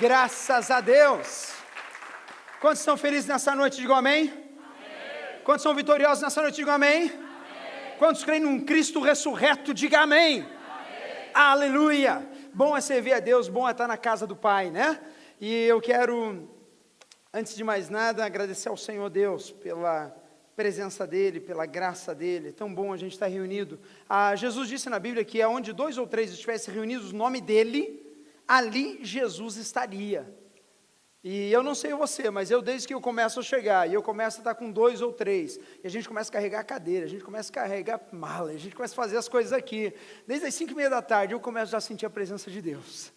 Graças a Deus. Quantos estão felizes nessa noite? Digam amém. Amém. Quantos são vitoriosos nessa noite? Digam amém. Amém. Quantos creem num Cristo ressurreto? Diga amém. Amém. Aleluia. Bom é servir a Deus, bom é estar na casa do Pai, né? E eu quero, antes de mais nada, agradecer ao Senhor Deus pela presença dEle, pela graça dEle. É tão bom a gente estar reunido. Jesus disse na Bíblia que onde 2 ou 3 estivessem reunidos, o nome dEle, ali Jesus estaria. E eu não sei você, mas desde que eu começo a chegar, e eu começo a estar com 2 ou 3, e a gente começa a carregar a cadeira, a gente começa a carregar mala, a gente começa a fazer as coisas aqui, desde as 5:30 da tarde, eu começo já a sentir a presença de Deus.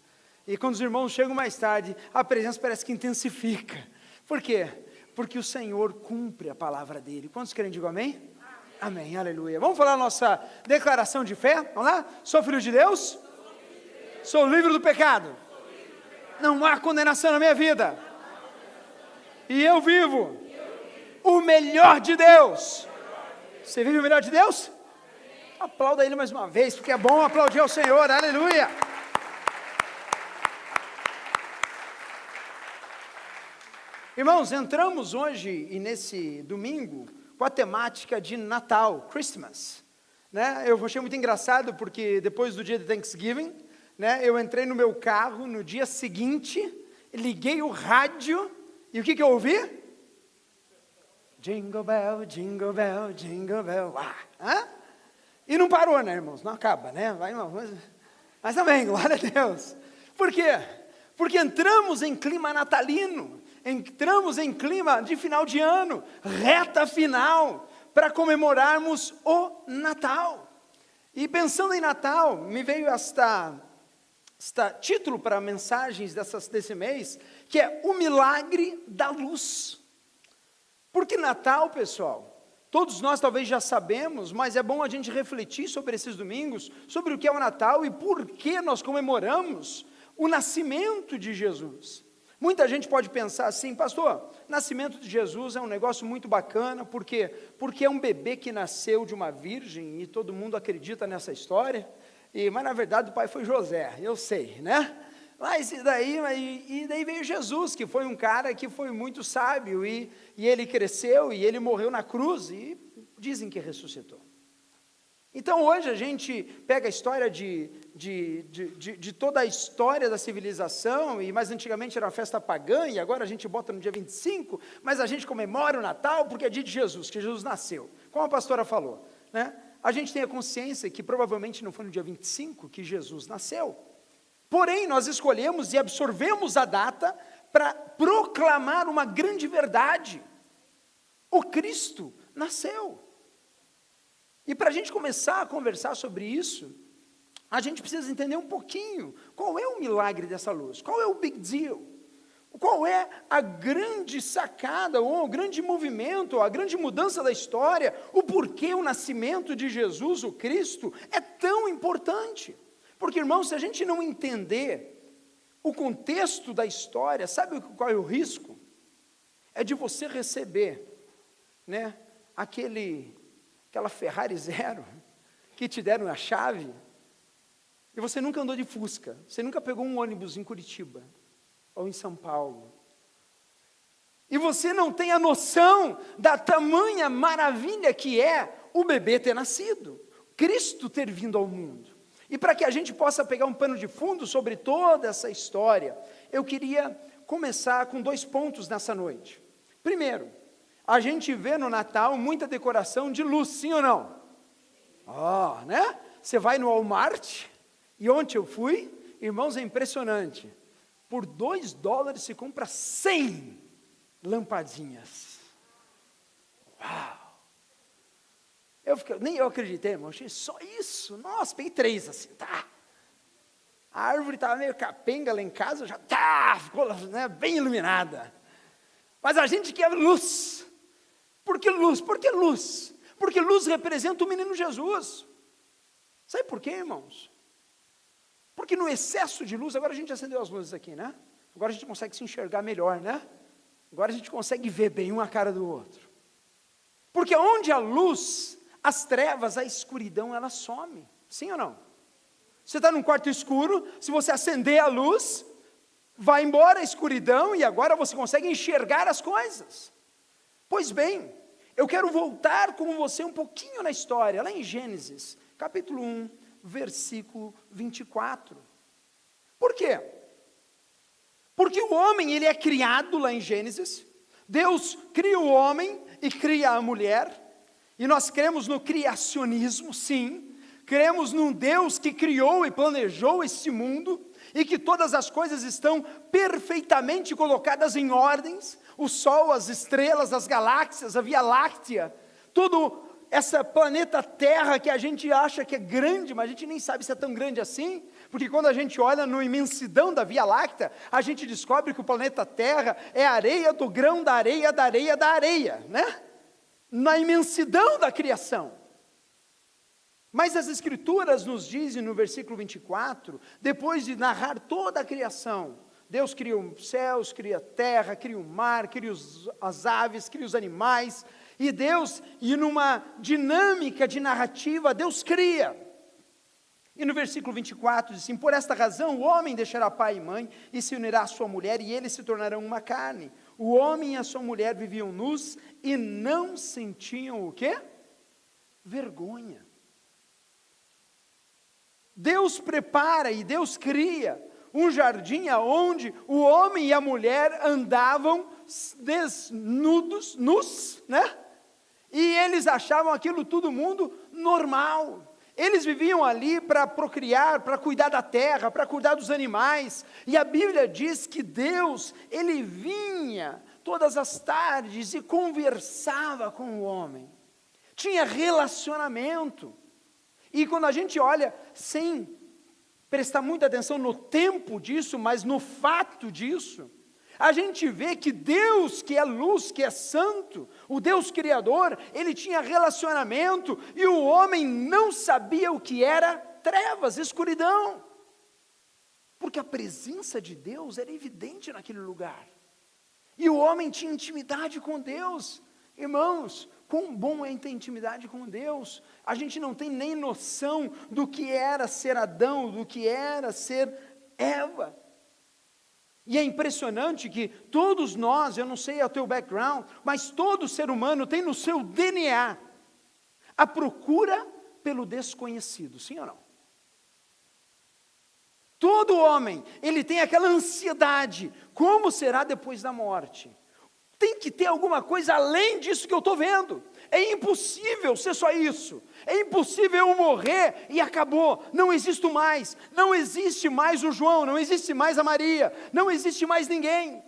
E quando os irmãos chegam mais tarde, a presença parece que intensifica. Por quê? Porque o Senhor cumpre a palavra dEle. Quantos querem, digam amém? Amém, amém, aleluia. Vamos falar a nossa declaração de fé? Vamos lá? Sou filho de Deus? Sou livre do pecado. Não há condenação na minha vida. E eu vivo o melhor de Deus. Você vive o melhor de Deus? Aplauda Ele mais uma vez, porque é bom aplaudir ao Senhor. Aleluia. Irmãos, entramos hoje e nesse domingo com a temática de Natal, Christmas. Né? Eu achei muito engraçado porque depois do dia de Thanksgiving, né, eu entrei no meu carro no dia seguinte, liguei o rádio e o que eu ouvi? Jingle bell, jingle bell, jingle bell. E não parou, né, irmãos? Não acaba, né? Vai, mas também, glória a Deus. Por quê? Porque entramos em clima natalino, entramos em clima de final de ano, reta final, para comemorarmos o Natal. E pensando em Natal, me veio este título para mensagens desse mês, que é o milagre da luz. Porque Natal, pessoal, todos nós talvez já sabemos, mas é bom a gente refletir sobre esses domingos, sobre o que é o Natal e por que nós comemoramos o nascimento de Jesus. Muita gente pode pensar assim, pastor, nascimento de Jesus é um negócio muito bacana, por quê? Porque é um bebê que nasceu de uma virgem e todo mundo acredita nessa história. Mas na verdade o pai foi José, eu sei, né? Mas e daí veio Jesus, que foi um cara que foi muito sábio, e ele cresceu, e ele morreu na cruz, e dizem que ressuscitou. Então hoje a gente pega a história de toda a história da civilização, e mais antigamente era uma festa pagã, e agora a gente bota no dia 25, mas a gente comemora o Natal porque é dia de Jesus, que Jesus nasceu, como a pastora falou, né? A gente tem a consciência que provavelmente não foi no dia 25 que Jesus nasceu. Porém, nós escolhemos e absorvemos a data para proclamar uma grande verdade. O Cristo nasceu. E para a gente começar a conversar sobre isso, a gente precisa entender um pouquinho qual é o milagre dessa luz, qual é o big deal. Qual é a grande sacada, ou o grande movimento, a grande mudança da história, o porquê o nascimento de Jesus, o Cristo, é tão importante? Porque, irmãos, se a gente não entender o contexto da história, sabe qual é o risco? É de você receber, né, aquela Ferrari zero, que te deram a chave, e você nunca andou de Fusca, você nunca pegou um ônibus em Curitiba, ou em São Paulo, e você não tem a noção da tamanha maravilha que é o bebê ter nascido, Cristo ter vindo ao mundo. E para que a gente possa pegar um pano de fundo sobre toda essa história, eu queria começar com 2 pontos nessa noite. Primeiro, a gente vê no Natal muita decoração de luz, sim ou não? Né? Você vai no Walmart, e ontem eu fui, irmãos, é impressionante. Por $2 se compra 100 lampadinhas. Uau! Nem eu acreditei, irmão. Achei só isso. Nossa, peguei 3 assim, tá? A árvore estava meio capenga lá em casa, já ficou, né, bem iluminada. Mas a gente quer luz. Por que luz? Por que luz? Porque luz representa o menino Jesus. Sabe por quê, irmãos? Porque no excesso de luz, agora a gente acendeu as luzes aqui, né? Agora a gente consegue se enxergar melhor, né? Agora a gente consegue ver bem uma cara do outro. Porque onde a luz, as trevas, a escuridão, ela some. Sim ou não? Você está num quarto escuro, se você acender a luz, vai embora a escuridão e agora você consegue enxergar as coisas. Pois bem, eu quero voltar com você um pouquinho na história, lá em Gênesis, capítulo 1, versículo 24. Por quê? Porque o homem, ele é criado lá em Gênesis, Deus cria o homem e cria a mulher, e nós cremos no criacionismo, sim, cremos num Deus que criou e planejou este mundo, e que todas as coisas estão perfeitamente colocadas em ordens, o Sol, as estrelas, as galáxias, a Via Láctea, todo essa planeta Terra que a gente acha que é grande, mas a gente nem sabe se é tão grande assim, porque quando a gente olha na imensidão da Via Láctea, a gente descobre que o planeta Terra é areia do grão da areia, da areia, da areia, né? Na imensidão da criação. Mas as Escrituras nos dizem no versículo 24, depois de narrar toda a criação, Deus cria os céus, cria a terra, cria o mar, cria as aves, cria os animais, e Deus, e numa dinâmica de narrativa, Deus cria. E no versículo 24 diz assim: por esta razão o homem deixará pai e mãe, e se unirá à sua mulher, e eles se tornarão uma carne. O homem e a sua mulher viviam nus, e não sentiam o quê? Vergonha. Deus prepara e Deus cria um jardim onde o homem e a mulher andavam desnudos, nus, né? E eles achavam aquilo tudo mundo normal. Eles viviam ali para procriar, para cuidar da terra, para cuidar dos animais. E a Bíblia diz que Deus, ele vinha todas as tardes e conversava com o homem. Tinha relacionamento. E quando a gente olha, sem prestar muita atenção no tempo disso, mas no fato disso, a gente vê que Deus, que é luz, que é santo, o Deus Criador, ele tinha relacionamento, e o homem não sabia o que era trevas, escuridão, porque a presença de Deus era evidente naquele lugar, e o homem tinha intimidade com Deus. Irmãos, quão bom é ter intimidade com Deus. A gente não tem nem noção do que era ser Adão, do que era ser Eva. E é impressionante que todos nós, eu não sei o teu background, mas todo ser humano tem no seu DNA a procura pelo desconhecido, sim ou não? Todo homem, ele tem aquela ansiedade, como será depois da morte? Tem que ter alguma coisa além disso que eu estou vendo. É impossível ser só isso. É impossível eu morrer e acabou. Não existo mais. Não existe mais o João. Não existe mais a Maria. Não existe mais ninguém.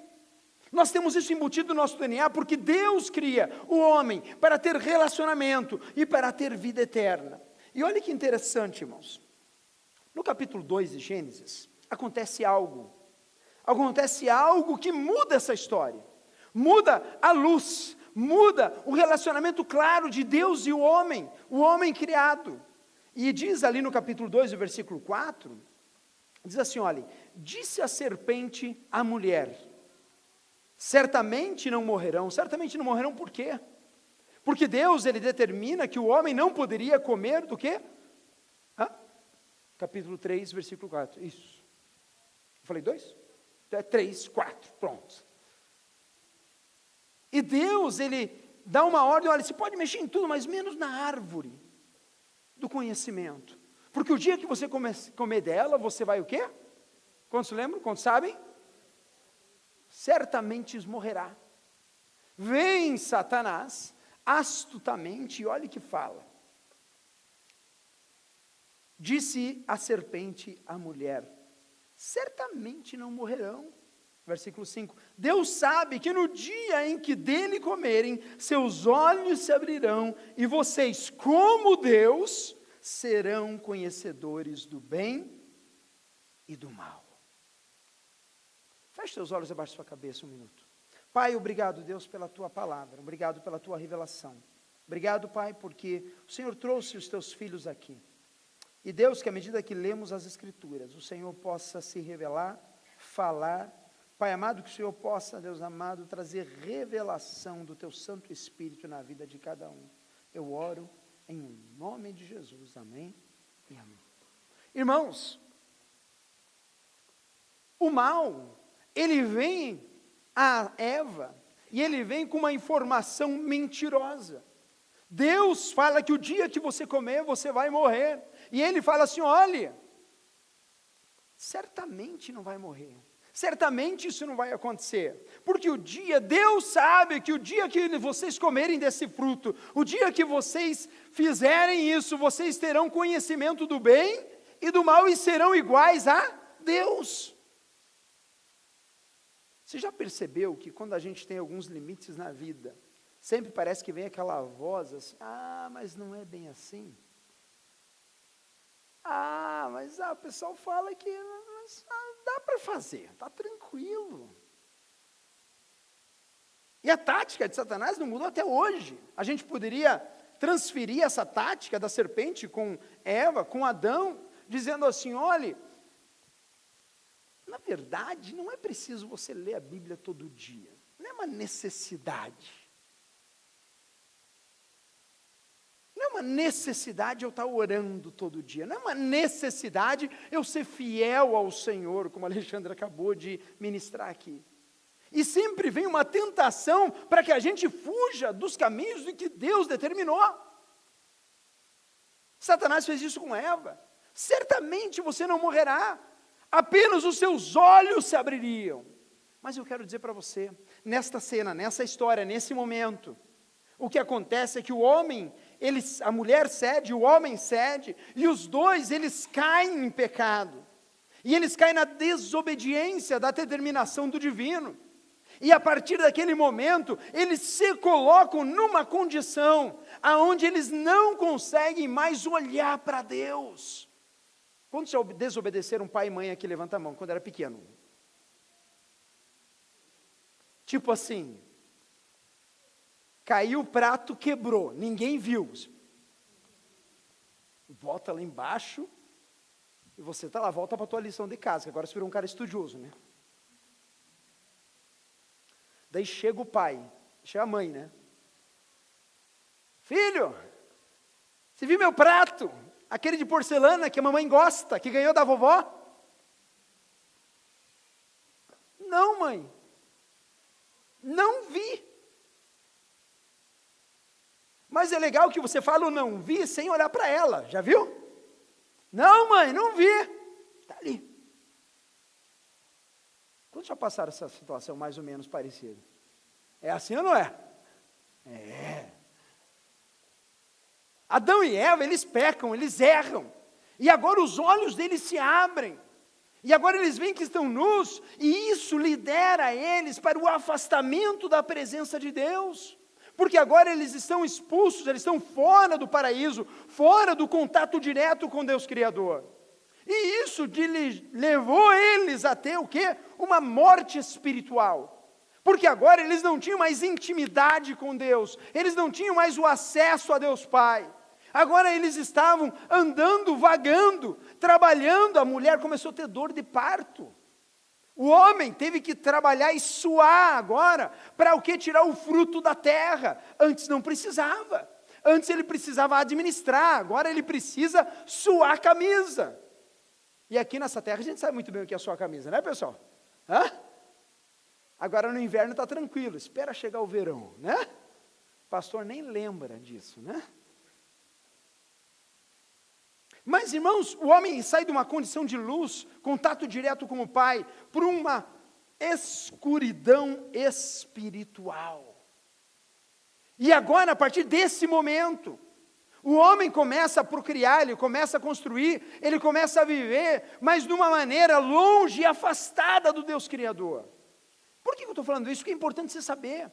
Nós temos isso embutido no nosso DNA porque Deus cria o homem para ter relacionamento e para ter vida eterna. E olha que interessante, irmãos. No capítulo 2 de Gênesis, acontece algo. Acontece algo que muda essa história. Muda a luz, muda o relacionamento claro de Deus e o homem criado. E diz ali no capítulo 2, o versículo 4, diz assim, olha, disse a serpente à mulher, certamente não morrerão por quê? Porque Deus, ele determina que o homem não poderia comer do quê? Capítulo 3, versículo 4, isso. Eu falei 2? 3, 4, pronto. E Deus, ele dá uma ordem, olha, você pode mexer em tudo, mas menos na árvore do conhecimento. Porque o dia que você comer dela, você vai o quê? Quantos lembram? Quantos sabem? Certamente morrerá. Vem Satanás, astutamente, e olha o que fala. Disse a serpente à mulher, certamente não morrerão. Versículo 5, Deus sabe que no dia em que dele comerem, seus olhos se abrirão, e vocês, como Deus, serão conhecedores do bem e do mal. Feche seus olhos abaixo da sua cabeça um minuto. Pai, obrigado, Deus, pela tua palavra, obrigado pela tua revelação. Obrigado, Pai, porque o Senhor trouxe os teus filhos aqui. E Deus, que à medida que lemos as Escrituras, o Senhor possa se revelar, falar. Pai amado, que o Senhor possa, Deus amado, trazer revelação do teu Santo Espírito na vida de cada um. Eu oro em nome de Jesus, amém e amém. Irmãos, o mal ele vem a Eva, e ele vem com uma informação mentirosa. Deus fala que o dia que você comer, você vai morrer. E ele fala assim, olha, certamente não vai morrer. Certamente isso não vai acontecer. Porque Deus sabe que o dia que vocês comerem desse fruto, o dia que vocês fizerem isso, vocês terão conhecimento do bem e do mal e serão iguais a Deus. Você já percebeu que quando a gente tem alguns limites na vida, sempre parece que vem aquela voz assim, mas não é bem assim. Mas o pessoal fala que dá para fazer, está tranquilo. E a tática de Satanás não mudou até hoje. A gente poderia transferir essa tática da serpente com Eva, com Adão, dizendo assim, olha, na verdade, não é preciso você ler a Bíblia todo dia. Não é uma necessidade. Não é uma necessidade eu estar orando todo dia. Não é uma necessidade eu ser fiel ao Senhor, como a Alexandra acabou de ministrar aqui. E sempre vem uma tentação para que a gente fuja dos caminhos do que Deus determinou. Satanás fez isso com Eva. Certamente você não morrerá. Apenas os seus olhos se abririam. Mas eu quero dizer para você, nesta cena, nessa história, nesse momento, o que acontece é que a mulher cede, o homem cede, e os dois, eles caem em pecado. E eles caem na desobediência da determinação do divino. E a partir daquele momento, eles se colocam numa condição aonde eles não conseguem mais olhar para Deus. Quando já desobedeceram pai e mãe aqui, levanta a mão, quando era pequeno? Tipo assim, caiu o prato, quebrou, ninguém viu. Volta lá embaixo, e você está lá, volta para a tua lição de casa, que agora você virou um cara estudioso, né? Daí chega o pai, chega a mãe, né? Filho, você viu meu prato? Aquele de porcelana que a mamãe gosta, que ganhou da vovó? Não, mãe. Não vi. Mas é legal que você fala o não vi sem olhar para ela, já viu? Não, mãe, não vi. Está ali. Quantos já passaram essa situação mais ou menos parecida? É assim ou não é? É. Adão e Eva, eles pecam, eles erram. E agora os olhos deles se abrem. E agora eles veem que estão nus. E isso lidera eles para o afastamento da presença de Deus. Porque agora eles estão expulsos, eles estão fora do paraíso, fora do contato direto com Deus Criador. E isso levou eles a ter o quê? Uma morte espiritual. Porque agora eles não tinham mais intimidade com Deus, eles não tinham mais o acesso a Deus Pai. Agora eles estavam andando, vagando, trabalhando, a mulher começou a ter dor de parto. O homem teve que trabalhar e suar agora, para o que? Tirar o fruto da terra. Antes não precisava. Antes ele precisava administrar, agora ele precisa suar a camisa. E aqui nessa terra a gente sabe muito bem o que é suar a camisa, né, pessoal? Agora no inverno está tranquilo, espera chegar o verão, né? O pastor nem lembra disso, né? Mas, irmãos, o homem sai de uma condição de luz, contato direto com o Pai, por uma escuridão espiritual. E agora, a partir desse momento, o homem começa a procriar, ele começa a construir, ele começa a viver, mas de uma maneira longe e afastada do Deus Criador. Por que eu estou falando isso? Porque é importante você saber.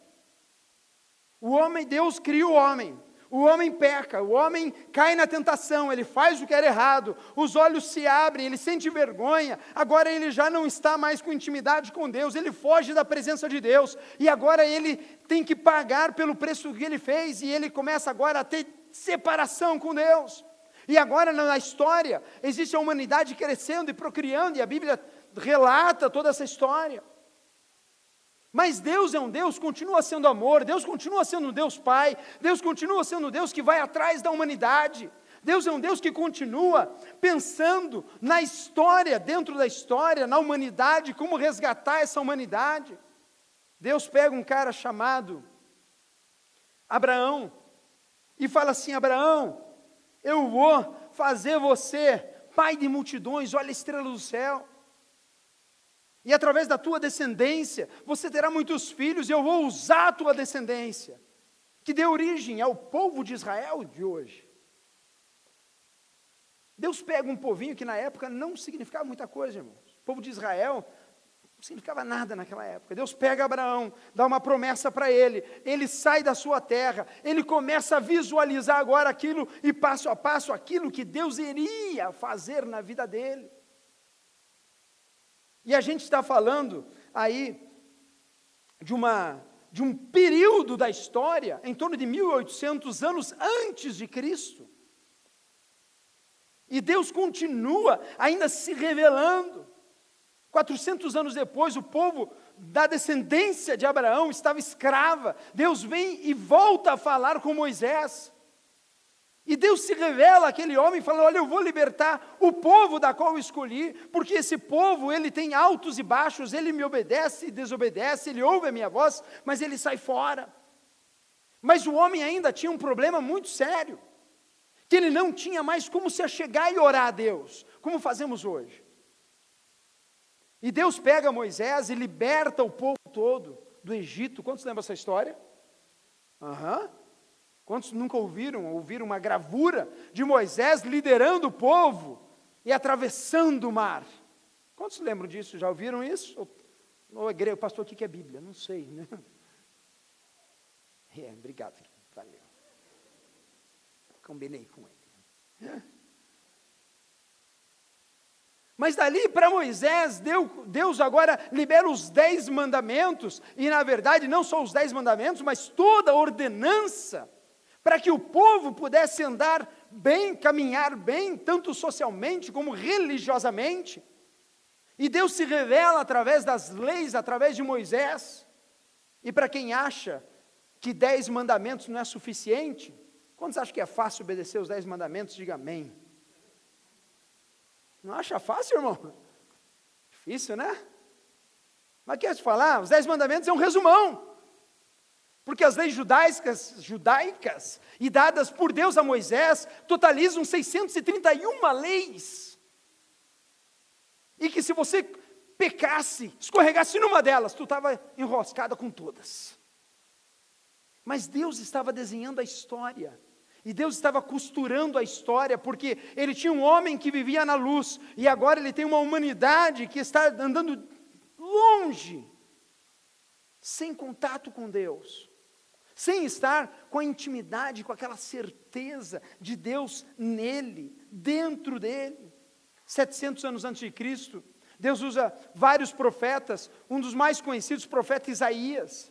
Deus cria o homem peca, o homem cai na tentação, ele faz o que era errado, os olhos se abrem, ele sente vergonha, agora ele já não está mais com intimidade com Deus, ele foge da presença de Deus, e agora ele tem que pagar pelo preço que ele fez, e ele começa agora a ter separação com Deus. E agora na história, existe a humanidade crescendo e procriando, e a Bíblia relata toda essa história. Mas Deus é um Deus, continua sendo amor, Deus continua sendo um Deus Pai, Deus continua sendo um Deus que vai atrás da humanidade. Deus é um Deus que continua pensando na história, dentro da história, na humanidade, como resgatar essa humanidade. Deus pega um cara chamado Abraão e fala assim: Abraão, eu vou fazer você pai de multidões, olha a estrela do céu. E através da tua descendência, você terá muitos filhos, e eu vou usar a tua descendência, que deu origem ao povo de Israel de hoje. Deus pega um povinho que na época não significava muita coisa, irmãos. O povo de Israel não significava nada naquela época. Deus pega Abraão, dá uma promessa para ele sai da sua terra, ele começa a visualizar agora aquilo, e passo a passo, aquilo que Deus iria fazer na vida dele. E a gente está falando aí de um período da história, em torno de 1800 anos antes de Cristo. E Deus continua ainda se revelando. 400 anos depois, o povo da descendência de Abraão estava escrava. Deus vem e volta a falar com Moisés. E Deus se revela àquele homem, falando: olha, eu vou libertar o povo da qual eu escolhi, porque esse povo, ele tem altos e baixos, ele me obedece e desobedece, ele ouve a minha voz, mas ele sai fora. Mas o homem ainda tinha um problema muito sério, que ele não tinha mais como se achegar e orar a Deus, como fazemos hoje. E Deus pega Moisés e liberta o povo todo do Egito. Quantos lembram essa história? Quantos nunca ouviram uma gravura de Moisés liderando o povo e atravessando o mar? Quantos lembram disso? Já ouviram isso? Ou o pastor aqui que é Bíblia? Não sei, né? Obrigado, valeu. Combinei com ele. Mas dali para Moisés, Deus agora libera os 10 mandamentos, e na verdade não só os 10 mandamentos, mas toda a ordenança, para que o povo pudesse andar bem, caminhar bem, tanto socialmente como religiosamente. E Deus se revela através das leis, através de Moisés. E para quem acha que 10 mandamentos não é suficiente, quantos acham que é fácil obedecer os 10 mandamentos? Diga amém. Não acha fácil, irmão? Difícil, né? Mas quer te falar, os 10 mandamentos é um resumão. Porque as leis judaicas e dadas por Deus a Moisés totalizam 631 leis. E que se você pecasse, escorregasse numa delas, tu estava enroscada com todas. Mas Deus estava desenhando a história. E Deus estava costurando a história, porque Ele tinha um homem que vivia na luz, e agora Ele tem uma humanidade que está andando longe, sem contato com Deus, sem estar com a intimidade, com aquela certeza de Deus nele, dentro dele. 700 anos antes de Cristo, Deus usa vários profetas, um dos mais conhecidos, o profeta Isaías.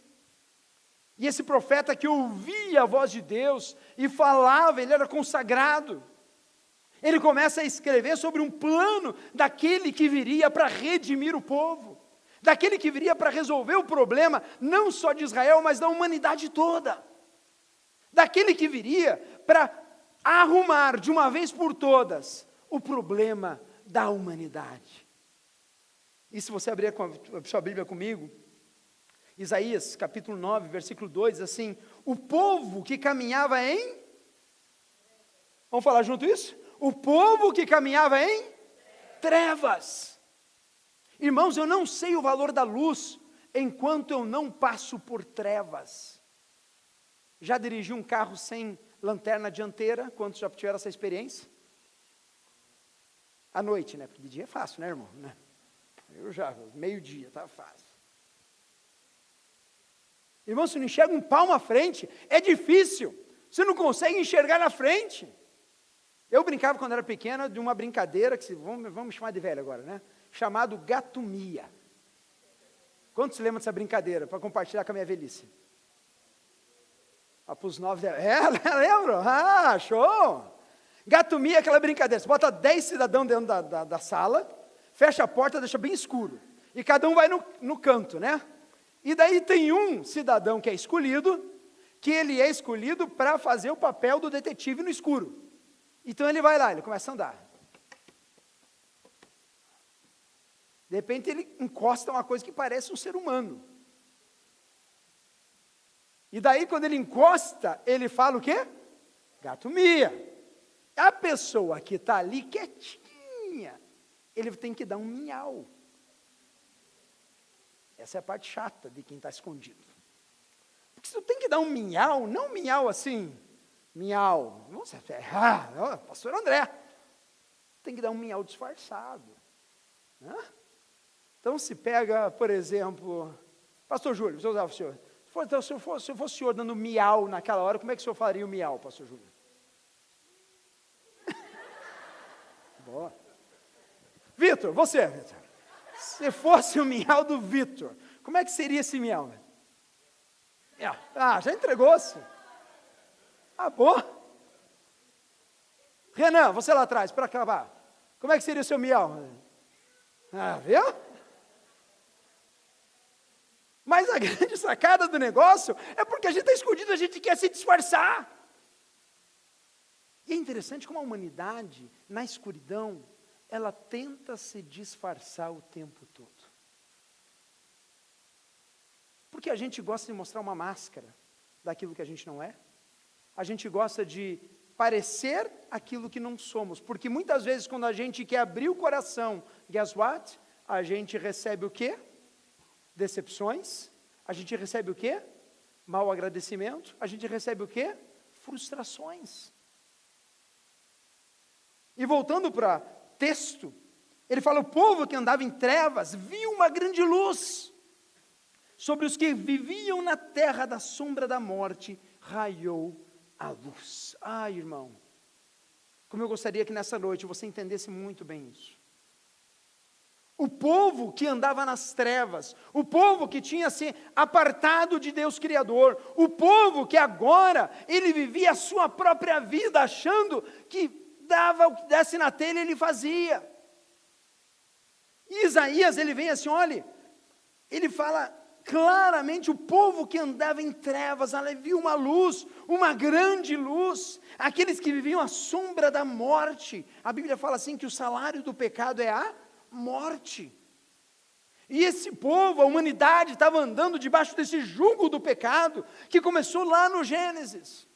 E esse profeta que ouvia a voz de Deus e falava, ele era consagrado. Ele começa a escrever sobre um plano daquele que viria para redimir o povo, daquele que viria para resolver o problema, não só de Israel, mas da humanidade toda. Daquele que viria para arrumar de uma vez por todas o problema da humanidade. E se você abrir a sua Bíblia comigo, Isaías capítulo 9, versículo 2, diz assim: o povo que caminhava em... Vamos falar junto isso? O povo que caminhava em trevas. Irmãos, eu não sei o valor da luz enquanto eu não passo por trevas. Já dirigi um carro sem lanterna dianteira? Quantos já tiveram essa experiência? À noite, né? Porque de dia é fácil, né, irmão? Eu já, meio-dia, tá fácil. Irmão, se não enxerga um palmo à frente, é difícil. Você não consegue enxergar na frente. Eu brincava quando era pequena de uma brincadeira, que vamos chamar de velho agora, né? Chamado gatomia. Quantos se lembram dessa brincadeira, para compartilhar com a minha velhice? Para os 9... lembro? Ah, show! Gatomia é aquela brincadeira, você bota 10 cidadãos dentro da sala, fecha a porta, deixa bem escuro, e cada um vai no canto, né? E daí tem um cidadão que é escolhido para fazer o papel do detetive no escuro. Então ele vai lá, ele começa a andar. De repente ele encosta uma coisa que parece um ser humano. E daí quando ele encosta, ele fala o quê? Gato mia. A pessoa que está ali quietinha, ele tem que dar um miau. Essa é a parte chata de quem está escondido. Porque se tu tem que dar um miau, não um miau assim, miau, nossa, pastor André, tem que dar um miau disfarçado. Né? Então se pega, por exemplo, pastor Júlio, se eu fosse o senhor dando miau naquela hora, como é que o senhor faria o miau, pastor Júlio? Boa. Vitor, você, Vitor. Se fosse o miau do Vitor, como é que seria esse miau? Já entregou-se. Boa. Renan, você lá atrás, para acabar. Como é que seria o seu miau? Viu? Mas a grande sacada do negócio é porque a gente está escondido, a gente quer se disfarçar. E é interessante como a humanidade, na escuridão, ela tenta se disfarçar o tempo todo. Porque a gente gosta de mostrar uma máscara daquilo que a gente não é. A gente gosta de parecer aquilo que não somos. Porque muitas vezes quando a gente quer abrir o coração, guess what? A gente recebe o quê? Decepções. A gente recebe o quê? Mau agradecimento. A gente recebe o quê? Frustrações. E voltando para texto, ele fala, o povo que andava em trevas viu uma grande luz. Sobre os que viviam na terra da sombra da morte, raiou a luz. Irmão, como eu gostaria que nessa noite você entendesse muito bem isso. O povo que andava nas trevas, o povo que tinha se apartado de Deus Criador, o povo que agora, ele vivia a sua própria vida, achando que dava o que desse na telha, ele fazia. E Isaías, ele vem assim, olha, ele fala claramente, o povo que andava em trevas, ela viu uma luz, uma grande luz, aqueles que viviam à sombra da morte. A Bíblia fala assim, que o salário do pecado é a morte. E esse povo, a humanidade, estava andando debaixo desse jugo do pecado, que começou lá no Gênesis.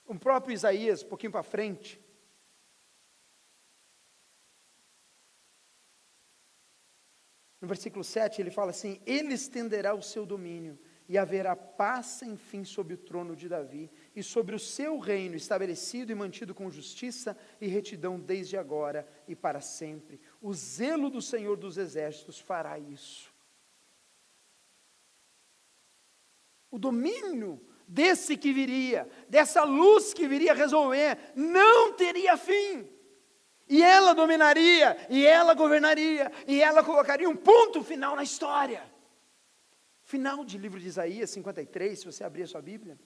O próprio Isaías, um pouquinho para frente, no versículo 7, ele fala assim, ele estenderá o seu domínio, e haverá paz sem fim sobre o trono de Davi, e sobre o seu reino, estabelecido e mantido com justiça e retidão desde agora e para sempre. O zelo do Senhor dos Exércitos fará isso. O domínio desse que viria, dessa luz que viria resolver, não teria fim. E ela dominaria, e ela governaria, e ela colocaria um ponto final na história. Final de livro de Isaías 53, se você abrir a sua Bíblia,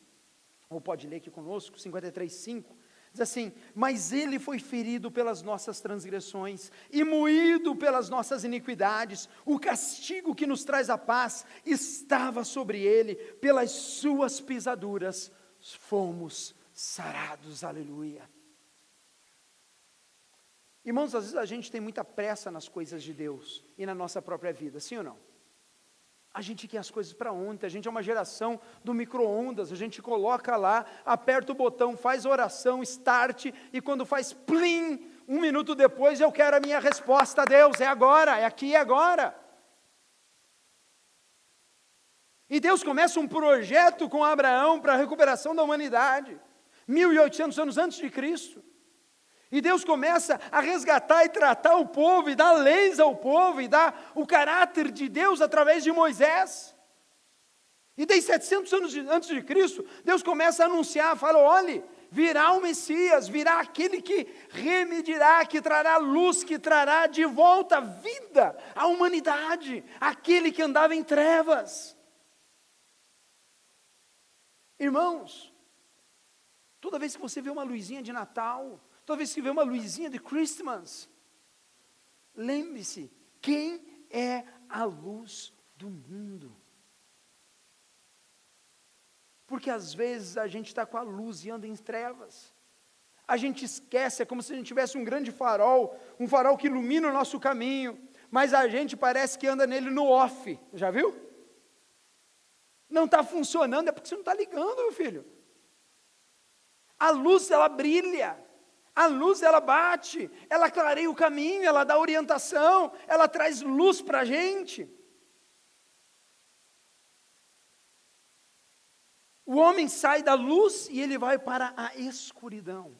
ou pode ler aqui conosco, 53, 5, diz assim, mas ele foi ferido pelas nossas transgressões, e moído pelas nossas iniquidades, o castigo que nos traz a paz, estava sobre ele, pelas suas pisaduras, fomos sarados, aleluia. Irmãos, às vezes a gente tem muita pressa nas coisas de Deus, e na nossa própria vida, sim ou não? A gente quer as coisas para ontem, a gente é uma geração do micro-ondas, a gente coloca lá, aperta o botão, faz oração, start, e quando faz plim, 1 minuto depois eu quero a minha resposta a Deus, é agora, é aqui e agora. E Deus começa um projeto com Abraão para a recuperação da humanidade, 1800 anos antes de Cristo. E Deus começa a resgatar e tratar o povo, e dar leis ao povo, e dar o caráter de Deus através de Moisés. E daí 700 anos antes de Cristo, Deus começa a anunciar, fala, olhe, virá o Messias, virá aquele que remedirá, que trará luz, que trará de volta vida à humanidade, aquele que andava em trevas. Irmãos, toda vez que você vê uma luzinha de Natal, toda vez que vê uma luzinha de Christmas, lembre-se, quem é a luz do mundo? Porque às vezes a gente está com a luz e anda em trevas. A gente esquece, é como se a gente tivesse um grande farol, um farol que ilumina o nosso caminho, mas a gente parece que anda nele no off, já viu? Não está funcionando, é porque você não está ligando, meu filho. A luz, ela brilha, a luz, ela bate, ela clareia o caminho, ela dá orientação, ela traz luz para a gente. O homem sai da luz e ele vai para a escuridão.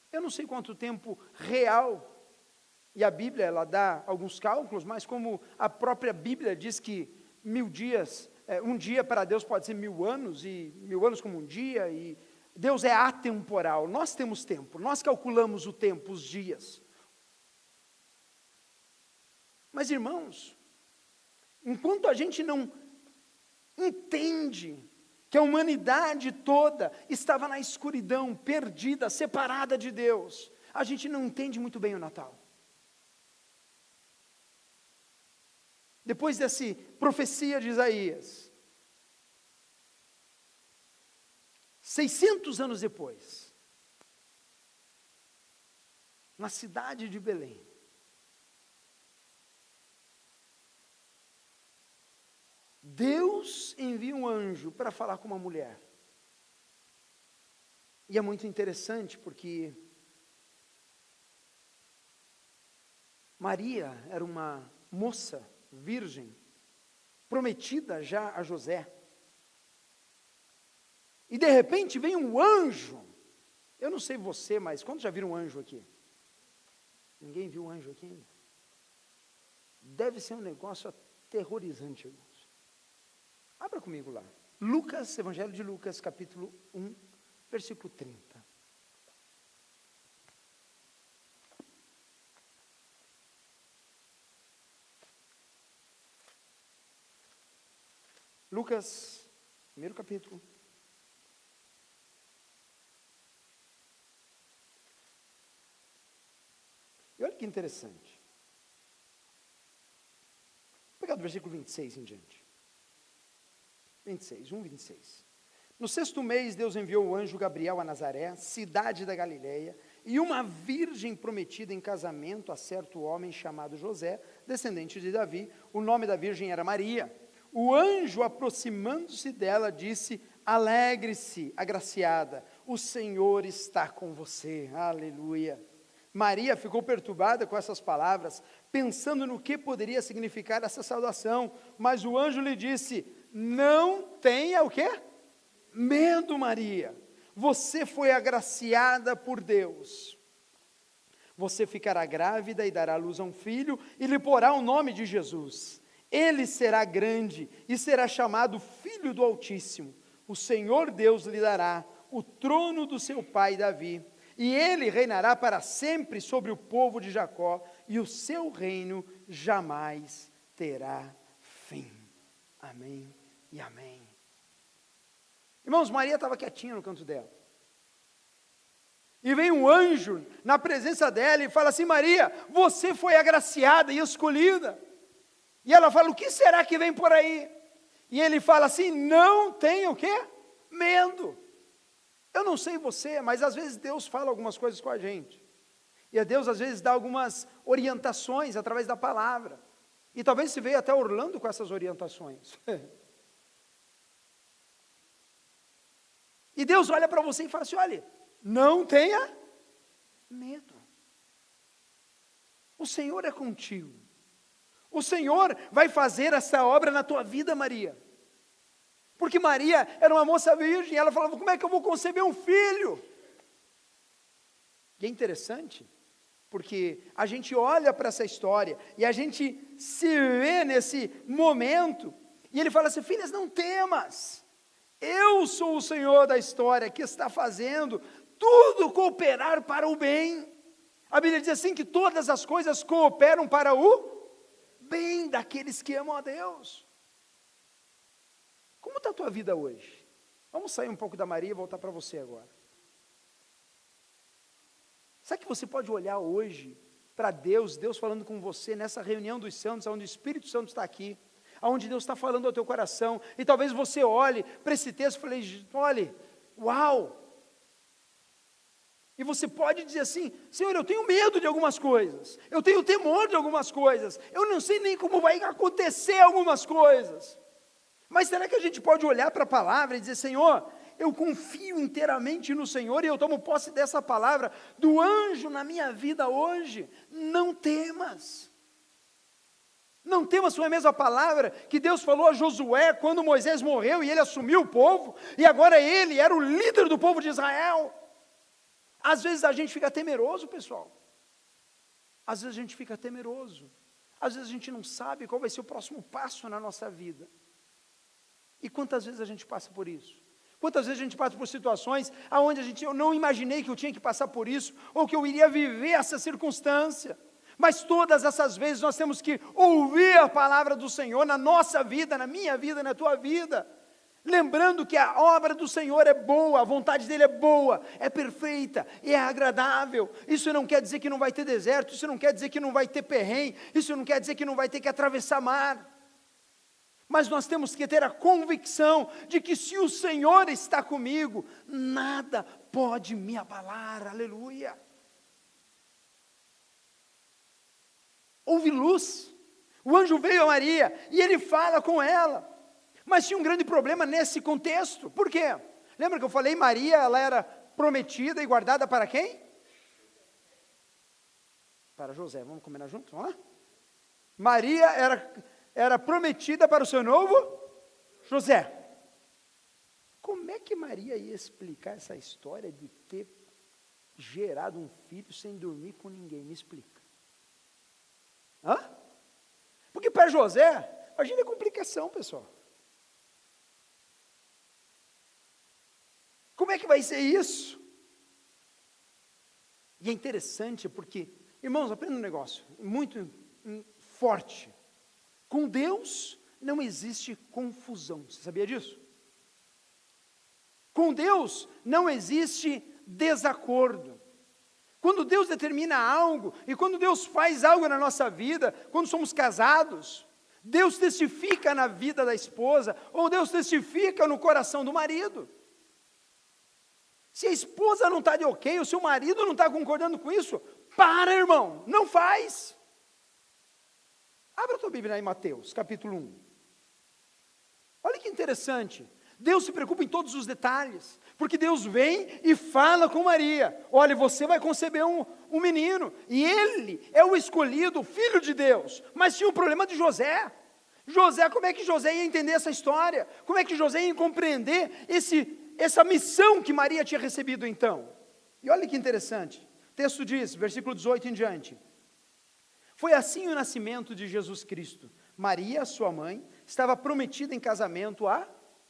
Eu não sei quanto tempo real, e a Bíblia, ela dá alguns cálculos, mas como a própria Bíblia diz que 1000 dias, um dia para Deus pode ser 1000 anos, e 1000 anos como um dia, e Deus é atemporal, nós temos tempo, nós calculamos o tempo, os dias. Mas irmãos, enquanto a gente não entende que a humanidade toda estava na escuridão, perdida, separada de Deus, a gente não entende muito bem o Natal. Depois dessa profecia de Isaías, 600 anos depois, na cidade de Belém, Deus envia um anjo para falar com uma mulher. E é muito interessante porque Maria era uma moça virgem, prometida já a José. E de repente vem um anjo. Eu não sei você, mas quantos já viram um anjo aqui? Ninguém viu um anjo aqui ainda? Deve ser um negócio aterrorizante, irmãos. Abra comigo lá. Lucas, Evangelho de Lucas, capítulo 1, versículo 30. Lucas, primeiro capítulo. E olha que interessante. Vou pegar do versículo 26 em diante. 26, 26. No 6º mês, Deus enviou o anjo Gabriel a Nazaré, cidade da Galileia, e uma virgem prometida em casamento a certo homem chamado José, descendente de Davi. O nome da virgem era Maria. O anjo, aproximando-se dela, disse: alegre-se, agraciada, o Senhor está com você. Aleluia. Maria ficou perturbada com essas palavras, pensando no que poderia significar essa saudação, mas o anjo lhe disse: não tenha o quê? Medo, Maria. Você foi agraciada por Deus. Você ficará grávida e dará à luz a um filho e lhe porá o nome de Jesus. Ele será grande e será chamado Filho do Altíssimo. O Senhor Deus lhe dará o trono do seu pai Davi, e ele reinará para sempre sobre o povo de Jacó, e o seu reino jamais terá fim. Amém e amém. Irmãos, Maria estava quietinha no canto dela. E vem um anjo na presença dela e fala assim: Maria, você foi agraciada e escolhida. E ela fala: o que será que vem por aí? E ele fala assim: não tenha o quê? Medo. Eu não sei você, mas às vezes Deus fala algumas coisas com a gente. E a Deus às vezes dá algumas orientações através da palavra. E talvez você veio até Orlando com essas orientações. E Deus olha para você e fala assim: olha, não tenha medo. O Senhor é contigo. O Senhor vai fazer essa obra na tua vida, Maria. Porque Maria era uma moça virgem, ela falava: como é que eu vou conceber um filho? E é interessante, porque a gente olha para essa história, e a gente se vê nesse momento, e ele fala assim: filhas, não temas, eu sou o Senhor da história, que está fazendo tudo cooperar para o bem. A Bíblia diz assim, que todas as coisas cooperam para o bem daqueles que amam a Deus. Como está a tua vida hoje? Vamos sair um pouco da Maria e voltar para você agora. Sabe que você pode olhar hoje para Deus, Deus falando com você nessa reunião dos santos, onde o Espírito Santo está aqui, onde Deus está falando ao teu coração, e talvez você olhe para esse texto e fale: olhe, uau, E você pode dizer assim: Senhor, eu tenho medo de algumas coisas, eu tenho temor de algumas coisas, eu não sei nem como vai acontecer algumas coisas. Mas será que a gente pode olhar para a palavra e dizer: Senhor, eu confio inteiramente no Senhor e eu tomo posse dessa palavra, do anjo na minha vida hoje? Não temas. Não temas, foi a mesma palavra que Deus falou a Josué quando Moisés morreu e ele assumiu o povo, e agora ele era o líder do povo de Israel. Às vezes a gente fica temeroso, pessoal. Às vezes a gente fica temeroso. Às vezes a gente não sabe qual vai ser o próximo passo na nossa vida. E quantas vezes a gente passa por isso? Quantas vezes a gente passa por situações onde eu não imaginei que eu tinha que passar por isso, ou que eu iria viver essa circunstância. Mas todas essas vezes nós temos que ouvir a palavra do Senhor na nossa vida, na minha vida, na tua vida. Lembrando que a obra do Senhor é boa, a vontade dEle é boa, é perfeita, e é agradável. Isso não quer dizer que não vai ter deserto, isso não quer dizer que não vai ter perrengue, isso não quer dizer que não vai ter que atravessar mar. Mas nós temos que ter a convicção de que se o Senhor está comigo, nada pode me abalar, aleluia. Houve luz, o anjo veio a Maria e ele fala com ela, mas tinha um grande problema nesse contexto. Por quê? Lembra que eu falei, Maria, ela era prometida e guardada para quem? Para José, vamos combinar juntos? Vamos lá? Maria era prometida para o seu noivo José. Como é que Maria ia explicar essa história de ter gerado um filho sem dormir com ninguém? Me explica. Hã? Porque para José, imagina a complicação, pessoal. Como é que vai ser isso? E é interessante porque, irmãos, aprenda um negócio muito forte. Com Deus não existe confusão. Você sabia disso? Com Deus não existe desacordo. Quando Deus determina algo, e quando Deus faz algo na nossa vida, quando somos casados, Deus testifica na vida da esposa, ou Deus testifica no coração do marido. Se a esposa não está de ok, ou se o marido não está concordando com isso, para, irmão, não faz. Abra a tua Bíblia aí em Mateus, capítulo 1. Olha que interessante. Deus se preocupa em todos os detalhes, porque Deus vem e fala com Maria: olha, você vai conceber um menino, e ele é o escolhido, o filho de Deus. Mas tinha um problema de José. José, como é que José ia entender essa história? Como é que José ia compreender essa missão que Maria tinha recebido então? E olha que interessante, o texto diz, versículo 18 em diante: foi assim o nascimento de Jesus Cristo. Maria, sua mãe, estava prometida em casamento a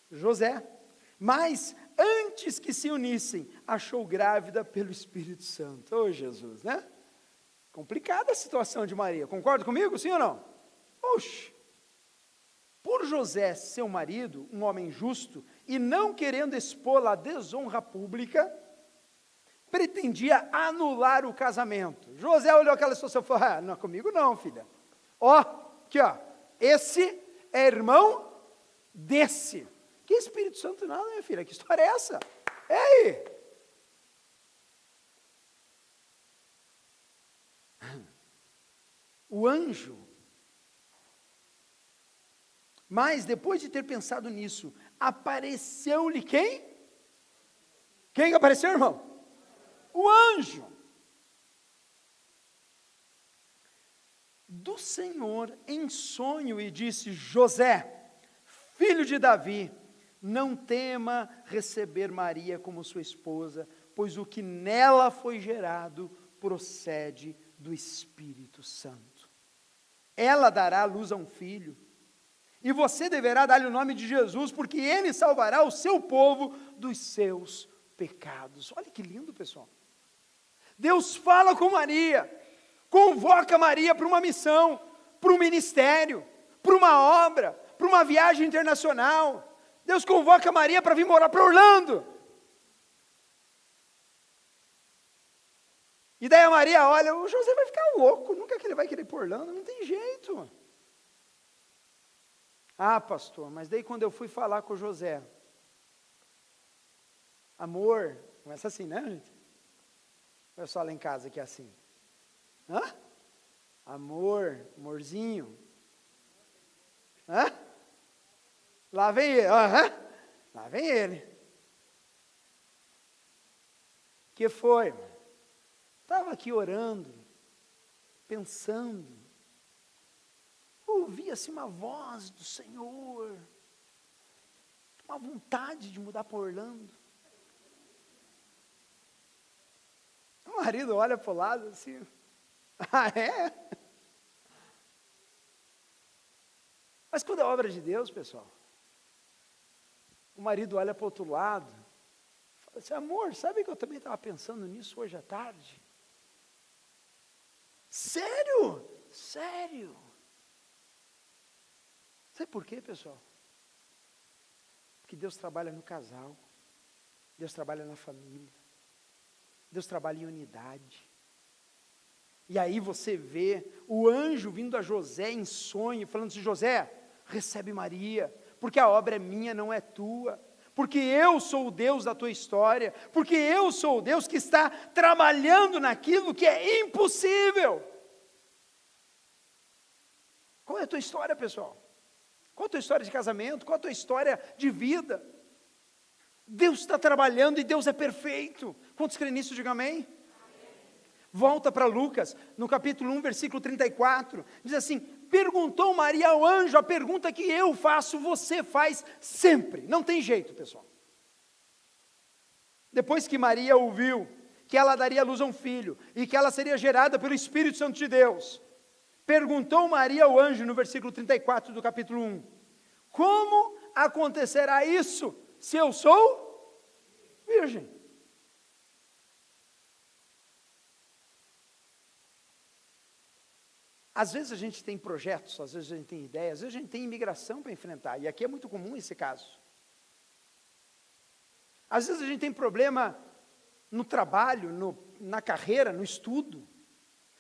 José, mas antes que se unissem, achou grávida pelo Espírito Santo. Oh, Jesus, né? Complicada a situação de Maria, concorda comigo, sim ou não? Oxe, por José, seu marido, um homem justo, e não querendo expô-la à desonra pública, pretendia anular o casamento. José olhou aquela situação e falou: não é comigo não, filha. Aqui ó, esse é irmão desse. Que Espírito Santo não, minha filha, que história é essa? Ei! O anjo, mas depois de ter pensado nisso, apareceu-lhe quem? Quem apareceu, irmão? O anjo do Senhor em sonho e disse: José, filho de Davi, não tema receber Maria como sua esposa, pois o que nela foi gerado procede do Espírito Santo. Ela dará à luz a um filho, e você deverá dar-lhe o nome de Jesus, porque ele salvará o seu povo dos seus pecados. Olha que lindo, pessoal. Deus fala com Maria, convoca Maria para uma missão, para um ministério, para uma obra, para uma viagem internacional. Deus convoca Maria para vir morar para Orlando. E daí a Maria olha: o José vai ficar louco, nunca que ele vai querer ir para Orlando, não tem jeito. Ah, pastor, mas daí quando eu fui falar com o José, amor, começa assim, né, gente? Ou é só lá em casa que é assim? Hã? Amor, amorzinho. Hã? Lá vem ele. Lá vem ele. Que foi? Estava aqui orando, pensando. Ouvia-se uma voz do Senhor. Uma vontade de mudar para Orlando. O marido olha para o lado assim. Ah, é? Mas quando é obra de Deus, pessoal, o marido olha para o outro lado, fala assim, amor, sabe que eu também estava pensando nisso hoje à tarde? Sério? Sério? Sabe por quê, pessoal? Porque Deus trabalha no casal, Deus trabalha na família, Deus trabalha em unidade. E aí você vê o anjo vindo a José em sonho, falando assim, José, recebe Maria, porque a obra é minha, não é tua. Porque eu sou o Deus da tua história, porque eu sou o Deus que está trabalhando naquilo que é impossível. Qual é a tua história, pessoal? Qual a tua história de casamento? Qual a tua história de vida? Deus está trabalhando e Deus é perfeito. Quantos creem nisso? Diga amém. Volta para Lucas, no capítulo 1, versículo 34, diz assim, perguntou Maria ao anjo, a pergunta que eu faço, você faz sempre, não tem jeito, pessoal. Depois que Maria ouviu que ela daria à luz a um filho, e que ela seria gerada pelo Espírito Santo de Deus, perguntou Maria ao anjo, no versículo 34 do capítulo 1, como acontecerá isso, se eu sou virgem? Às vezes a gente tem projetos, às vezes a gente tem ideias, às vezes a gente tem imigração para enfrentar, e aqui é muito comum esse caso. Às vezes a gente tem problema no trabalho, na carreira, no estudo,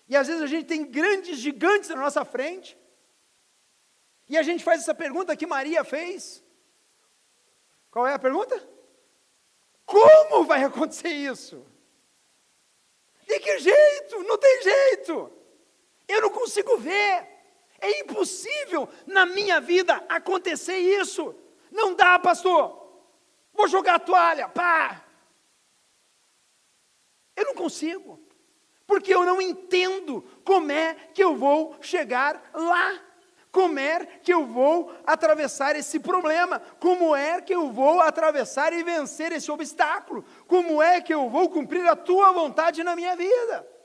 e às vezes a gente tem grandes gigantes na nossa frente, e a gente faz essa pergunta que Maria fez. Qual é a pergunta? Como vai acontecer isso? De que jeito? Não tem jeito. Eu não consigo ver, é impossível na minha vida acontecer isso, não dá, pastor, vou jogar a toalha, pá, eu não consigo, porque eu não entendo como é que eu vou chegar lá, como é que eu vou atravessar esse problema, como é que eu vou atravessar e vencer esse obstáculo, como é que eu vou cumprir a tua vontade na minha vida.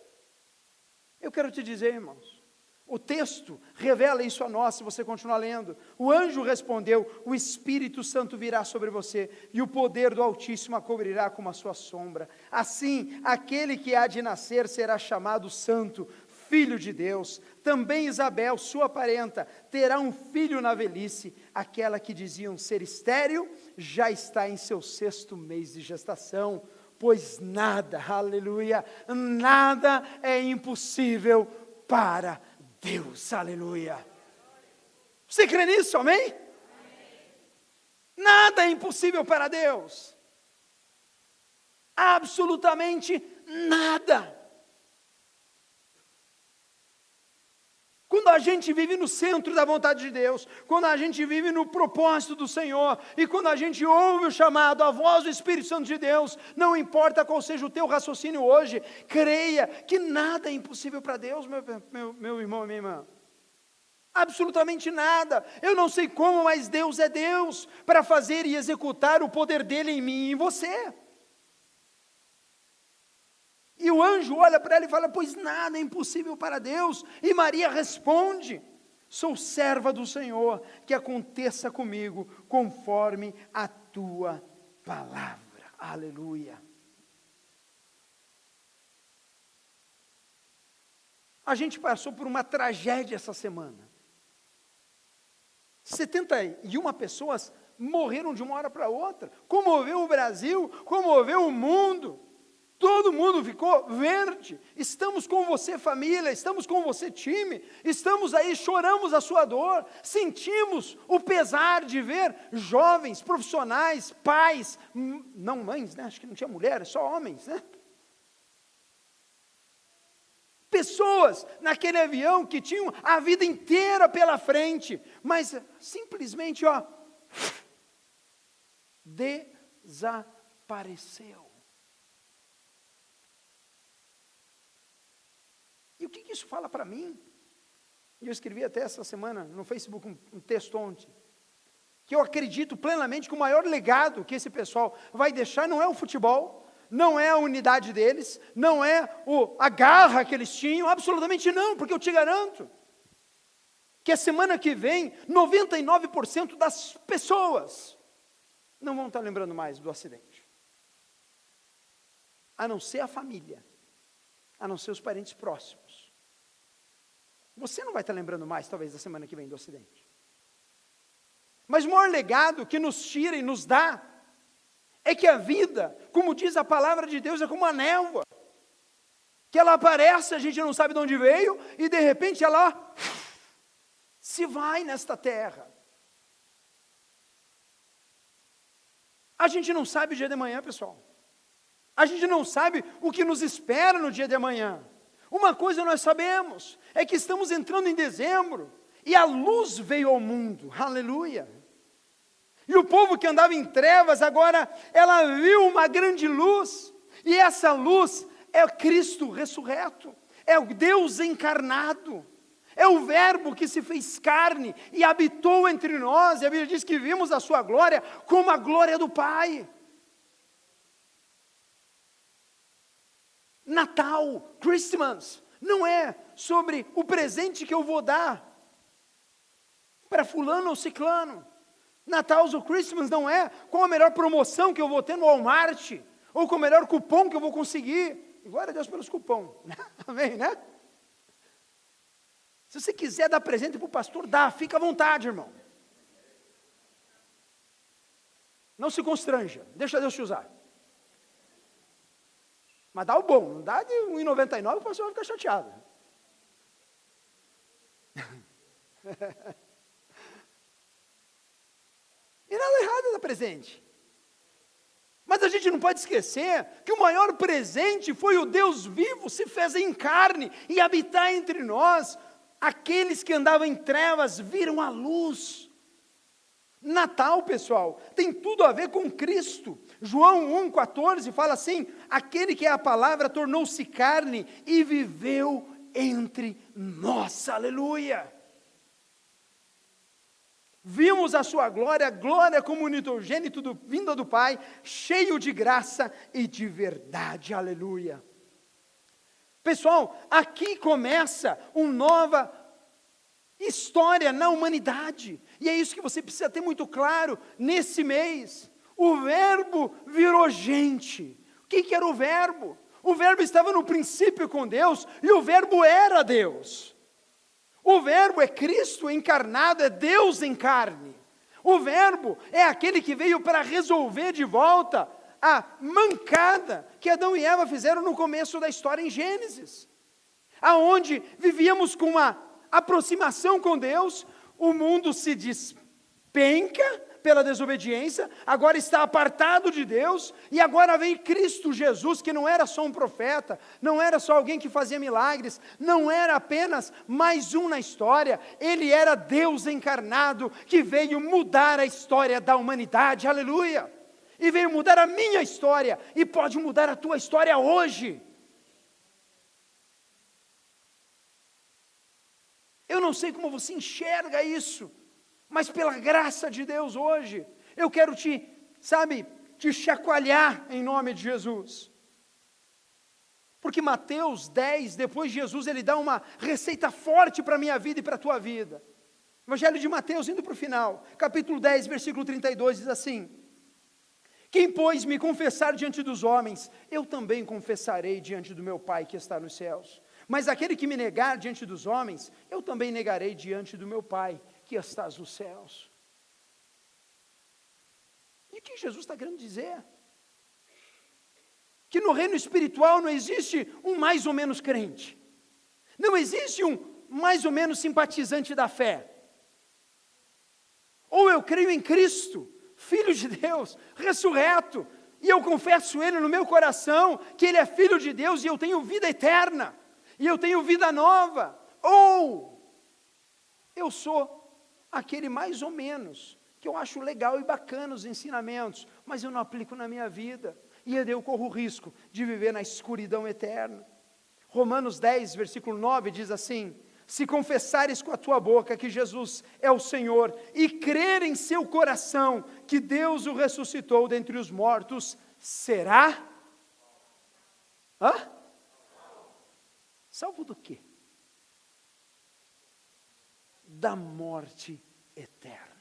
Eu quero te dizer, irmãos, o texto revela isso a nós, se você continuar lendo. O anjo respondeu, o Espírito Santo virá sobre você, e o poder do Altíssimo a cobrirá como a sua sombra. Assim, aquele que há de nascer será chamado Santo, Filho de Deus. Também Isabel, sua parenta, terá um filho na velhice. Aquela que diziam ser estéril, já está em seu 6º mês de gestação. Pois nada, aleluia, nada é impossível para Deus, aleluia. Você crê nisso, amém? Amém. Nada é impossível para Deus. Absolutamente nada. Quando a gente vive no centro da vontade de Deus, quando a gente vive no propósito do Senhor, e quando a gente ouve o chamado, a voz do Espírito Santo de Deus, não importa qual seja o teu raciocínio hoje, creia que nada é impossível para Deus, meu irmão e minha irmã. Absolutamente nada. Eu não sei como, mas Deus é Deus, para fazer e executar o poder dele em mim e em você. E o anjo olha para ela e fala, pois nada é impossível para Deus. E Maria responde, sou serva do Senhor, que aconteça comigo conforme a tua palavra. Aleluia. A gente passou por uma tragédia essa semana. 71 pessoas morreram de uma hora para outra. Comoveu o Brasil, comoveu o mundo. Todo mundo ficou verde. Estamos com você, família, estamos com você, time, estamos aí, choramos a sua dor, sentimos o pesar de ver jovens, profissionais, pais, não mães, né? Acho que não tinha mulheres, só homens, né? pessoas naquele avião que tinham a vida inteira pela frente, mas simplesmente, desapareceu. E o que isso fala para mim? E eu escrevi até essa semana no Facebook um texto ontem, que eu acredito plenamente que o maior legado que esse pessoal vai deixar não é o futebol, não é a unidade deles, não é a garra que eles tinham, absolutamente não, porque eu te garanto que a semana que vem, 99% das pessoas não vão estar lembrando mais do acidente, a não ser a família, a não ser os parentes próximos. Você não vai estar lembrando mais, talvez, da semana que vem do acidente. Mas o maior legado que nos tira e nos dá, é que a vida, como diz a palavra de Deus, é como uma névoa, que ela aparece, a gente não sabe de onde veio, e de repente ela se vai nesta terra. A gente não sabe o dia de amanhã, pessoal. A gente não sabe o que nos espera no dia de amanhã. Uma coisa nós sabemos, é que estamos entrando em dezembro, e a luz veio ao mundo, aleluia. E o povo que andava em trevas, agora ela viu uma grande luz, e essa luz é Cristo ressurreto, é o Deus encarnado, é o Verbo que se fez carne e habitou entre nós, e a Bíblia diz que vimos a sua glória como a glória do Pai. Natal, Christmas, não é sobre o presente que eu vou dar para fulano ou ciclano. Natal ou Christmas não é qual a melhor promoção que eu vou ter no Walmart, ou com o melhor cupom que eu vou conseguir. E glória a Deus pelos cupom. Amém, né? Se você quiser dar presente para o pastor, dá, fica à vontade, irmão. Não se constranja, deixa Deus te usar. Mas dá o bom, não dá de R$1,99, o pastor vai ficar chateado. E nada errado dar presente. Mas a gente não pode esquecer que o maior presente foi o Deus vivo, se fez em carne e habitar entre nós. Aqueles que andavam em trevas viram a luz. Natal, pessoal, tem tudo a ver com Cristo. João 1,14 fala assim: aquele que é a palavra tornou-se carne e viveu entre nós, aleluia. Vimos a sua glória, glória como unigênito vinda do Pai, cheio de graça e de verdade, aleluia. Pessoal, aqui começa uma nova história na humanidade, e é isso que você precisa ter muito claro nesse mês. O Verbo virou gente. O que era o Verbo? O Verbo estava no princípio com Deus, e o Verbo era Deus. O Verbo é Cristo encarnado, é Deus em carne. O Verbo é aquele que veio para resolver de volta a mancada que Adão e Eva fizeram no começo da história em Gênesis, aonde vivíamos com uma aproximação com Deus, o mundo se despenca pela desobediência, agora está apartado de Deus, e agora vem Cristo Jesus, que não era só um profeta, não era só alguém que fazia milagres, não era apenas mais um na história, ele era Deus encarnado, que veio mudar a história da humanidade, aleluia, e veio mudar a minha história, e pode mudar a tua história hoje. Eu não sei como você enxerga isso, mas pela graça de Deus hoje, eu quero te chacoalhar em nome de Jesus. Porque Mateus 10, depois de Jesus, ele dá uma receita forte para a minha vida e para a tua vida. Evangelho de Mateus, indo para o final, capítulo 10, versículo 32, diz assim: quem, pois, me confessar diante dos homens, eu também confessarei diante do meu Pai que está nos céus. Mas aquele que me negar diante dos homens, eu também negarei diante do meu Pai que estás nos céus. E o que Jesus está querendo dizer? Que no reino espiritual não existe um mais ou menos crente, não existe um mais ou menos simpatizante da fé. Ou eu creio em Cristo, Filho de Deus, ressurreto, e eu confesso Ele no meu coração, que Ele é Filho de Deus e eu tenho vida eterna. e eu tenho vida nova, ou eu sou aquele mais ou menos, que eu acho legal e bacana os ensinamentos, mas eu não aplico na minha vida, e eu corro o risco de viver na escuridão eterna. Romanos 10, versículo 9 diz assim: se confessares com a tua boca que Jesus é o Senhor, e crer em seu coração que Deus o ressuscitou dentre os mortos, será? Salvo do quê? Da morte eterna.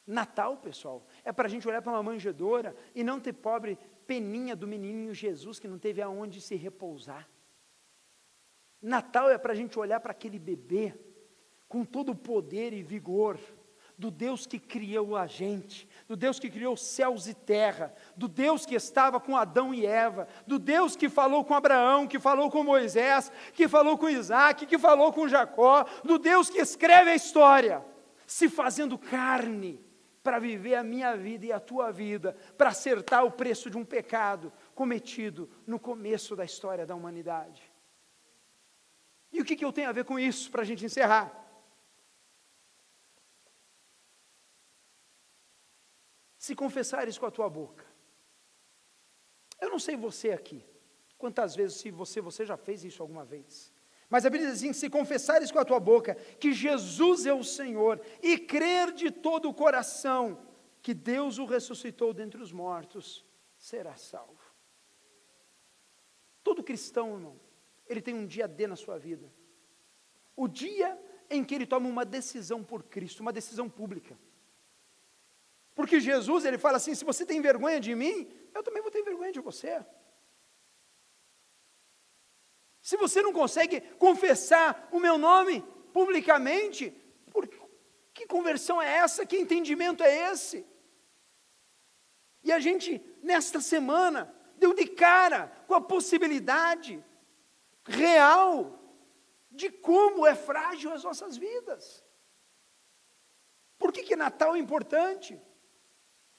Natal, pessoal, é para a gente olhar para uma manjedoura e não ter pobre peninha do menininho Jesus que não teve aonde se repousar. Natal é para a gente olhar para aquele bebê com todo o poder e vigor do Deus que criou a gente, do Deus que criou céus e terra, do Deus que estava com Adão e Eva, do Deus que falou com Abraão, que falou com Moisés, que falou com Isaac, que falou com Jacó, do Deus que escreve a história, se fazendo carne, para viver a minha vida e a tua vida, para acertar o preço de um pecado cometido no começo da história da humanidade. E o que eu tenho a ver com isso, para a gente encerrar? Se confessares com a tua boca. Eu não sei você aqui, quantas vezes, se você já fez isso alguma vez. Mas a Bíblia diz assim: se confessares com a tua boca que Jesus é o Senhor, e crer de todo o coração que Deus o ressuscitou dentre os mortos, será salvo. Todo cristão, irmão, ele tem um dia D na sua vida. O dia em que ele toma uma decisão por Cristo, uma decisão pública. Porque Jesus, ele fala assim: se você tem vergonha de mim, eu também vou ter vergonha de você. Se você não consegue confessar o meu nome publicamente, que conversão é essa? Que entendimento é esse? E a gente, nesta semana, deu de cara com a possibilidade real de como é frágil as nossas vidas. Por que Natal é importante?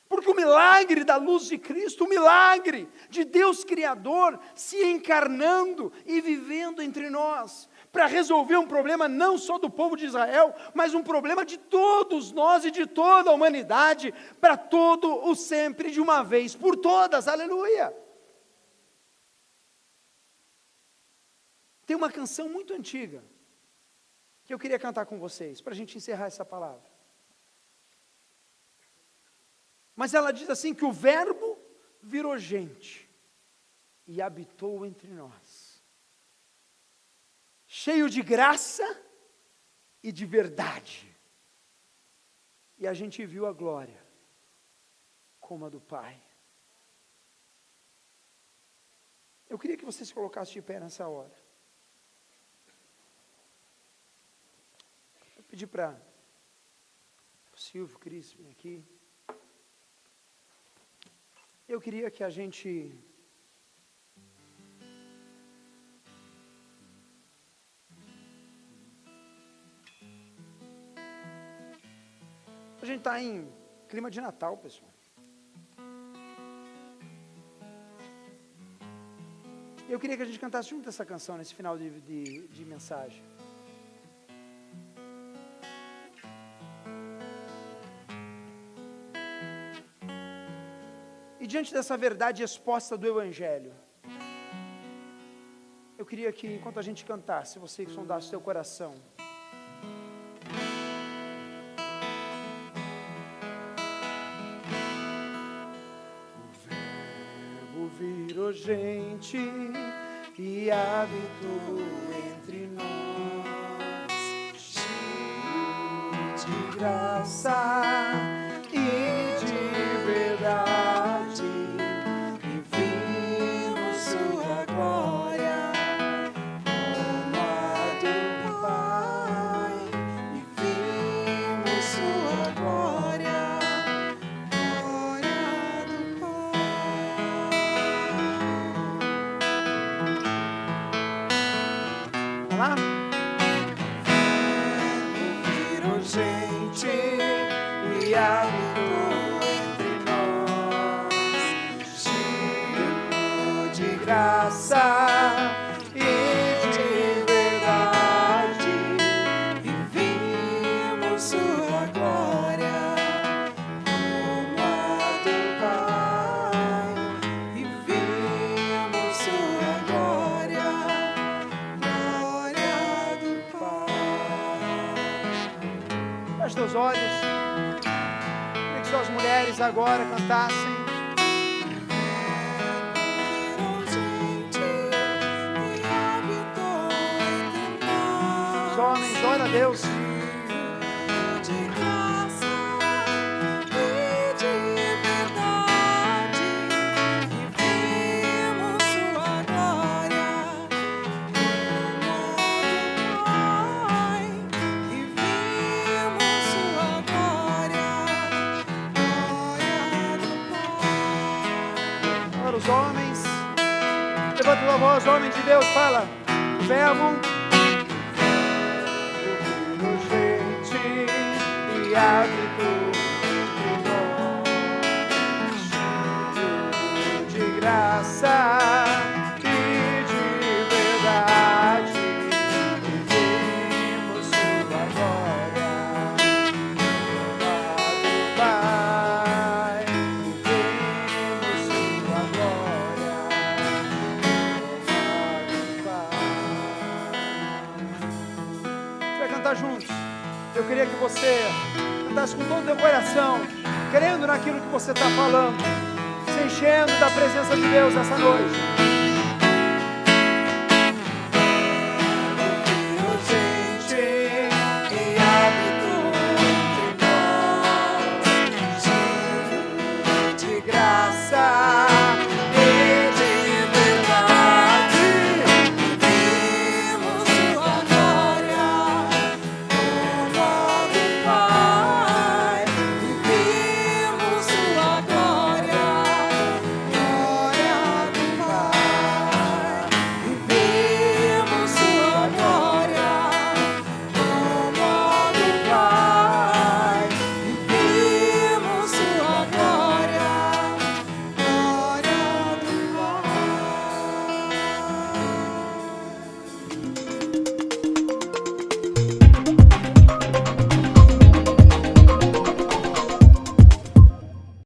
Porque o milagre da luz de Cristo, o milagre de Deus Criador se encarnando e vivendo entre nós, para resolver um problema não só do povo de Israel, mas um problema de todos nós e de toda a humanidade, para todo o sempre, de uma vez por todas, aleluia. Tem uma canção muito antiga, que eu queria cantar com vocês, para a gente encerrar essa palavra. Mas ela diz assim, que o verbo virou gente e habitou entre nós, cheio de graça e de verdade, e a gente viu a glória como a do Pai. Eu queria que você se colocasse de pé nessa hora. Eu pedi para o Silvio, Cris, vir aqui. Eu queria que a gente está em clima de Natal, pessoal. Eu queria que a gente cantasse junto essa canção nesse final de mensagem. E diante dessa verdade exposta do Evangelho, eu queria que, enquanto a gente cantasse, você sondasse o seu coração. O Verbo virou gente e habitou entre nós, cheio de graça e de verdade. Habitou entre nós, cheio graça e de verdade, e vimos sua glória como a do Pai, e vimos sua glória, glória do Pai. Feche teus olhos. Queria que suas mulheres agora cantassem. Os homens, ora a Deus. De graça e de verdade, e vimos sua glória como a do Pai, e vimos sua glória, glória do Pai. Ora os homens. Levanta tua voz, homem de Deus, fala. O verbo e habitou de graça e de verdade, e vimos sua glória, do Pai, e vimos sua glória, do Pai. A gente vai cantar juntos. Eu queria que você cantasse com todo o teu coração, crendo naquilo que você está falando, se enchendo da presença de Deus essa noite.